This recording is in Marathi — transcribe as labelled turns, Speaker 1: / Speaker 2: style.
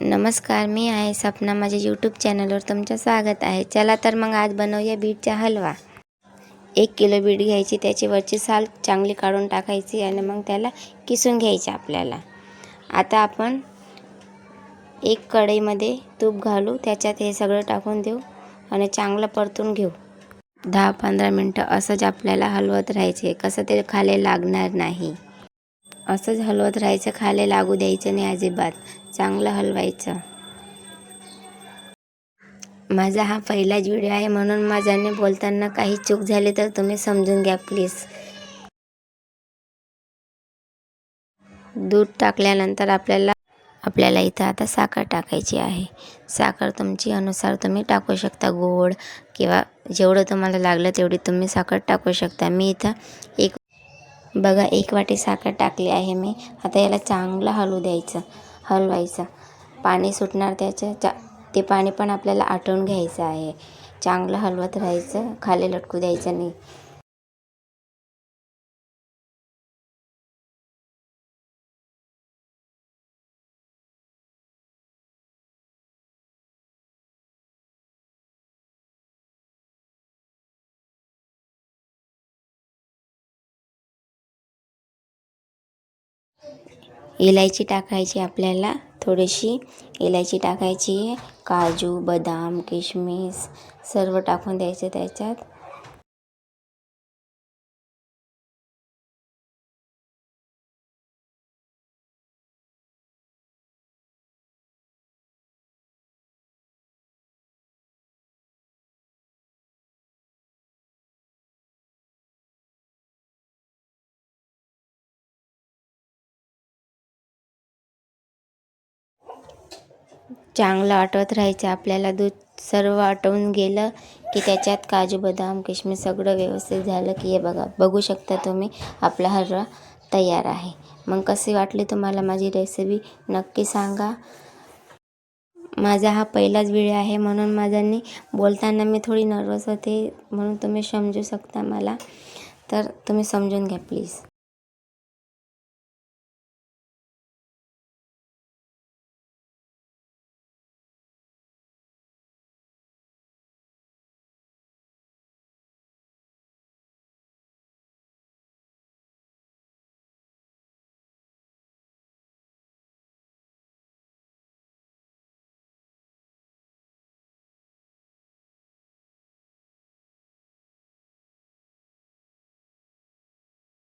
Speaker 1: नमस्कार, मी आहे सपना. माझ्या यूट्यूब चॅनलवर तुमचं स्वागत आहे. चला तर मग आज बनवूया बीटचा हलवा. 1 किलो बीट घ्यायची, त्याची वरची साल चांगली काढून टाकायची आणि मग त्याला किसून घ्यायचं आपल्याला. आता आपण एक कढईमध्ये तूप घालू, त्याच्यात हे सगळं टाकून देऊ आणि चांगलं परतून घेऊ. 10-15 मिनटं असंच आपल्याला हलवत राहायचे, कसं ते खाली लागणार नाही. असंच हलवत राहायचं, खाली लागू द्यायचं नाही अजिबात. चांगलं हलवायचं. माझा हा पहिलाच व्हिडिओ आहे, म्हणून माझ्याने बोलताना काही चूक झाली तर तुम्ही समजून घ्या प्लीज. दूध टाकल्यानंतर आपल्याला इथं आता साखर टाकायची आहे. साखर तुमची अनुसार तुम्ही टाकू शकता. गोड किंवा जेवढं तुम्हाला लागलं तेवढी तुम्ही साखर टाकू शकता. मी इथं एक वाटी साखर टाकली आहे मी. आता याला चांगलं हलवायचं. पाणी सुटणार ते पाणी पण आपल्याला आटवून घ्यायचं आहे. चांगलं हलवत राहायचं, खाली लटकू द्यायचं नाही. इलायची टाकायची आपल्याला, थोडीशी इलायची टाकायची. काजू, बदाम, किशमिश सर्व टाकून द्यायचं त्याच्यात. चांगलं आटवत राहायचं आपल्याला. दूध सर्व आटवून गेलं की त्याच्यात काजू, बदाम, किशमिश सगळं व्यवस्थित झालं की हे बघू शकता तुम्ही, आपला हलवा तयार आहे. मग कशी वाटली तुम्हाला माझी रेसिपी नक्की सांगा. माझा हा पहिलाच व्हिडिओ आहे, म्हणून बोलताना मी थोडी नर्वस होते, म्हणून तुम्ही समजू शकता मला. तर तुम्ही समजून घ्या प्लीज.